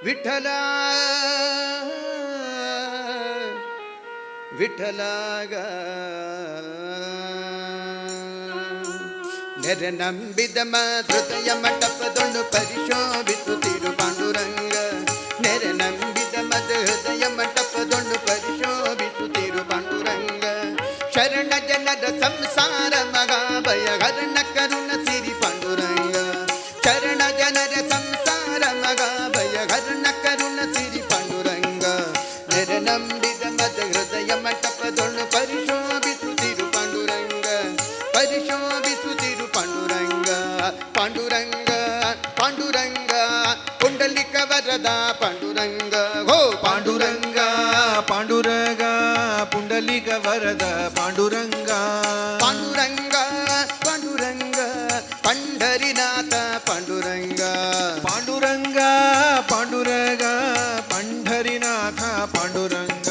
ವಿಠಲ ವಿಠಲಾಗ ನೆರೆ ನಂಬಿದ ಹೃದಯ ಮಂಟಪದೊಂದು ಪರಿಶೋಭಿಸುತ್ತಿರು ಪಾಂಡುರಂಗ. ನೆರೆ ನಂಬಿದ ಹೃದಯ ಮಂಟಪದೊಂದು ಪರಿಶೋಭಿಸುತ್ತಿರು ಪಾಂಡುರಂಗ. ಶರಣ ಜನರ ಸಂಸಾರ ಮಗಾಭಯ ಹರಣ ಕರುಣ ಸಿರಿ ಪಾಂಡುರಂಗ. ಶರಣ ಜನರ ಸಂಸಾರ ಮಗಾಭಯ ಹರಣ ಕರುಣ ಸಿರಿ ಪಾಂಡುರಂಗ. ನೆರೆ ನಂಬಿದ ಹೃದಯ ಮಂಟಪದೊಂದು ಪರಿಶೋಭಿಸುತ್ತಿರು ಪಾಂಡುರಂಗ. ಪರಿಶೋಭಿಸುತ್ತಿರು ಪಾಂಡುರಂಗ. ಪಾಂಡುರಂಗ ಪಾಂಡುರಂಗ ಪುಂಡಲಿಕ ವರದ ಪಾಂಡುರಂಗ. ಹೋ ಪಾಂಡುರಂಗ ಪಾಂಡುರಂಗ ಪುಂಡಲಿಕ ವರದ ಪಾಂಡುರಂಗ. ಪಾಂಡುರಂಗ ಪಾಂಡುರಂಗ ಪಂಢರಿನಾಥ ಪಾಂಡುರಂಗ. ಪಾಂಡುರಂಗ ಪಾಂಡುರಂಗ ಪಂಢರಿನಾಥ ಪಾಂಡುರಂಗ.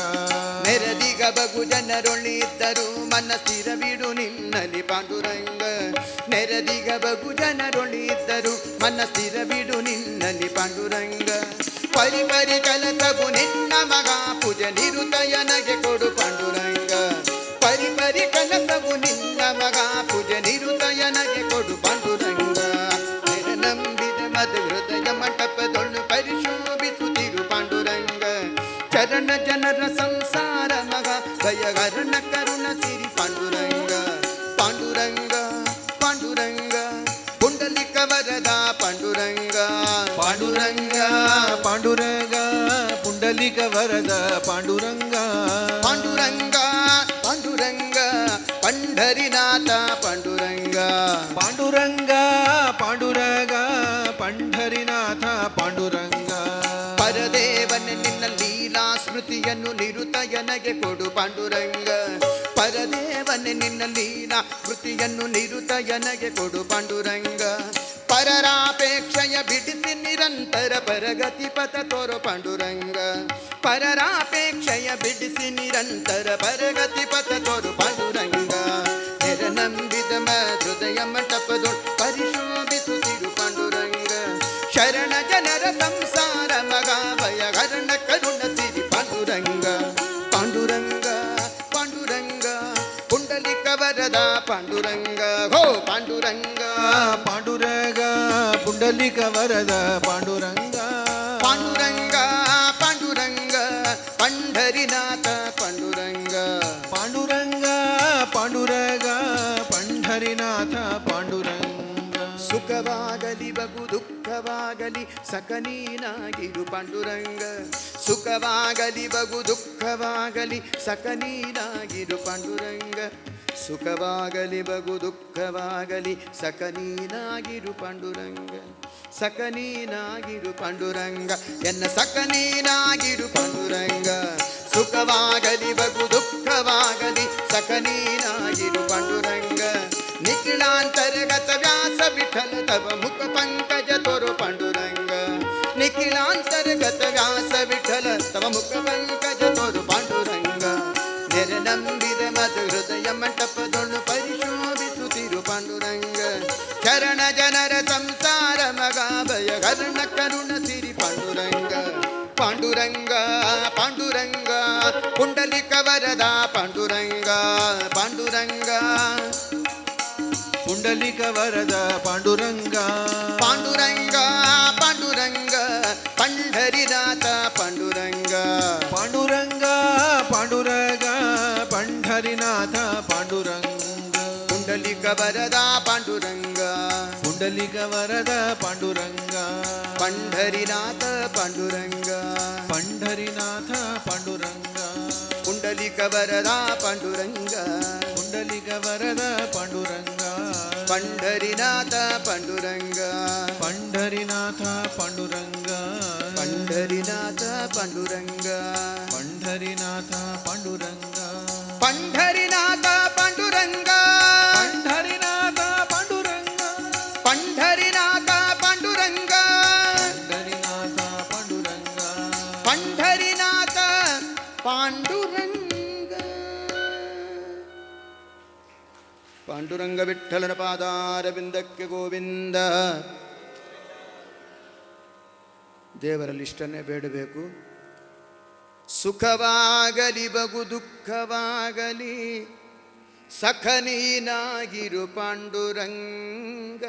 ನೆರದಿಗ ಬಗು ಜನರೊಳಿದ್ದರು ಮನಸ್ಸಿರವಿಡು ನಿನ್ನಲಿ ಪಾಂಡುರಂಗ. ನೆರದಿಗ ಬಗು ಜನರೊಳಿದ್ದರು ಮನಸ್ಸಿರವಿಡು ನಿನ್ನಲಿ ಪಾಂಡುರಂಗ. ಪರಿ ಪರಿ ಕಲಸಗು ನಿನ್ನ ಮಗ ಪೂಜ ನಿರುತಯನಗೆ ಕೊಡು ಪಾಂಡುರಂಗ. ಪರಿ ಪರಿ ಕಲಸಗು ನಿನ್ನ ಮಗ ಪೂಜ ನಿರುತಯನಗೆ ಕೊಡು ಪಾಂಡುರಂಗ. ನೆರೆ ನಂಬಿದ ಹೃದಯ ಮಂಟಪದೊಳು ಪರಿಶೋಭಿಸುತ್ತಿರು ಪಾಂಡುರಂಗ. ಚರಣ ಜನರ ಸಂಸಾರ ಮಗ ಭಯಹರಣ ಕರುಣ ಸಿರಿ ಪಾಂಡುರಂಗ. ಪಾಂಡುರಂಗ ಪಾಂಡುರಂಗ ಪುಂಡಲಿಕ ವರದ ಪಾಂಡುರಂಗ. ಪಾಂಡುರಂಗ ಪಾಂಡುರಂಗ ಪುಂಡಲಿಕ ವರದ ಪಾಂಡುರಂಗ. ಪಾಂಡುರಂಗ ಪಾಂಡುರಂಗ ಪಂಢರಿನಾಥ ಪಾಂಡುರಂಗ. ಪಾಂಡುರಂಗ ಪಾಂಡುರಂಗ ಪಂಢರಿನಾಥ ಪಾಂಡುರಂಗ. ಪರದೇವನ ನಿನ್ನ ಲೀಲಾ ಸ್ಮೃತಿಯನ್ನು ನಿರುತಯನಗೆ ಕೊಡು ಪಾಂಡುರಂಗ. ಪರದೇವನ ನಿನ್ನ ಲೀಲಾ ಸ್ಮೃತಿಯನ್ನು ನಿರುತಯನಗೆ ಕೊಡು ಪಾಂಡುರಂಗ. ಪರರಾಪೇಕ್ಷೆಯ ಬಿಡಿಸಿ ನಿರಂತರ ಪರಗತಿ ಪಥ ತೋರು ಪಾಂಡುರಂಗ. ಪರರಾಪೇಕ್ಷೆಯ ಬಿಡಿಸಿ ನಿರಂತರ ಪರಗತಿ ಪಥ ತೋರು ಪಾಂಡುರಂಗ. ನೆರೆ ನಂಬಿದ ಹೃದಯ ಮಂಟಪದೊಳು ಪರಿಶೋಭಿಸುತ್ತಿರು ಪಾಂಡುರಂಗ. ಶರಣ ಜನರ ಸಂಸಾರ ಮಗ ಭಯ ಹರಣ ಕರುಣ ಸಿರಿ ಪಾಂಡುರಂಗ. ಪಾಂಡುರಂಗ ಪಾಂಡುರಂಗ ಪುಂಡಲಿಕ ವರದ ಪಾಂಡುರಂಗ. ಹೋ ಪಾಂಡುರಂಗ ಪಾಂಡುರಂಗ ಪುಂಡಲಿಕ ವರದ ಪಾಂಡುರಂಗ. ಪಾಂಡುರಂಗ ಪಾಂಡುರಂಗ ಪಂಢರಿನಾಥ ಪಾಂಡುರಂಗ. ಪಾಂಡುರಂಗ ಪಾಂಡುರಂಗ ಪಂಢರಿನಾಥ ಪಾಂಡುರಂಗ. ಸುಖವಾಗಲಿ ಬಗು ದುಃಖವಾಗಲಿ ಸಕನೀನಾಗಿರು ಪಾಂಡುರಂಗ. ಸುಖವಾಗಲಿ ಬಗು ದುಃಖವಾಗಲಿ ಸಕನೀನಾಗಿರು ಪಾಂಡುರಂಗ. ಸುಖವಾಗಲಿ ಬಗು ದುಃಖವಾಗಲಿ ಸಕನೀನಾಗಿರು ಪಾಂಡುರಂಗ. ಸಕನೀನಾಗಿರು ಪಾಂಡುರಂಗ ಎನ್ನ ಸಕನೀನಾಗಿರು ಪಾಂಡುರಂಗ. ಸುಖವಾಗಲಿ ಬಗು ದುಃಖವಾಗಲಿ ಸಕನೀನಾಗಿರು ಪಾಂಡುರಂಗ. ನಿಖಿಲಾಂತರ್ಗತ ವ್ಯಾಸ ವಿಠಲ ತವ ಮುಖ ಪಂಕಜ ತೋರು ಪಾಂಡುರಂಗ. ನಿಖಿಲಾಂತರ್ಗತ ವ್ಯಾಸ ವಿಠಲ ತವ ಮುಖ ಪಂಕಜ ತೋರು ಪಾಂಡುರಂಗ. ನೆರೆ ನಂಬಿದ ಹೃದಯ ಮಂಟಪದೊಳು ಪರಿಶೋಭಿಸುತ್ತಿರು ಪಾಂಡುರಂಗ. ಚರಣ ಜನರ ಸಂಸಾರ ಮಗ ಭಯ ಹರಣ ಕರುಣ ಸಿರಿ ಪಾಂಡುರಂಗ. ಪಾಂಡುರಂಗ ಪಾಂಡುರಂಗ ಪುಂಡಲಿಕ ವರದ ಪಾಂಡುರಂಗ. ಪಾಂಡುರಂಗ ಪುಂಡಲಿಕ ವರದ ಪಾಂಡುರಂಗ. ಪಾಂಡುರಂಗ ಪಾಂಡುರಂಗ ಪಂಢರಿನಾಥ ಪಾಂಡುರಂಗ. ಪಾಂಡುರಂಗ ಪಾಂಡುರಂಗ ಪಂಢರಿನಾಥ ಪಾಂಡುರಂಗ. ಪುಂಡಲಿಕ ವರದ ಪಾಂಡುರಂಗ. ಪುಂಡಲಿಕ ವರದ ಪಾಂಡುರಂಗ. ಪಂಢರಿನಾಥ ಪಾಂಡುರಂಗ. ಪಂಢರಿನಾಥ ಪಾಂಡುರಂಗ. ಪುಂಡಲಿಕ ವರದ ಪಾಂಡುರಂಗ. ಪುಂಡಲಿಕ ವರದ ಪಾಂಡುರಂಗ. ಪಂಢರಿನಾಥ ಪಾಂಡುರಂಗ. ಪಂಢರಿನಾಥ ಪಾಂಡುರಂಗ. ಪಂಢರಿನಾಥ ಪಾಂಡುರಂಗ. ಪಂಢರಿನಾಥ ಪಾಂಡುರಂಗ. ಪಂಢರಿನಾಥ ಪಾಂಡುರಂಗ. ಪಂಢರಿನಾಥ ಪಾಂಡುರಂಗ. ಪಂಢರಿನಾಥ ಪಾಂಡುರಂಗ. ಪಂಢರಿನಾಥ ಪಾಂಡುರಂಗ. ಪಂಢರಿನಾಥ ಪಾಂಡುರಂಗ. ಪಾಂಡುರಂಗ ಪಾಂಡುರಂಗ ವಿಠ್ಠಲನ ಪಾದಾರವಿಂದಕ್ಕೆ ಗೋವಿಂದ. ದೇವರಲ್ಲಿ ಇಷ್ಟನ್ನೇ ಬೇಡಬೇಕು. ಸುಖವಾಗಲಿ ಬಗು ದುಃಖವಾಗಲಿ ಸಖ ನೀನಾಗಿರು ಪಾಂಡುರಂಗ.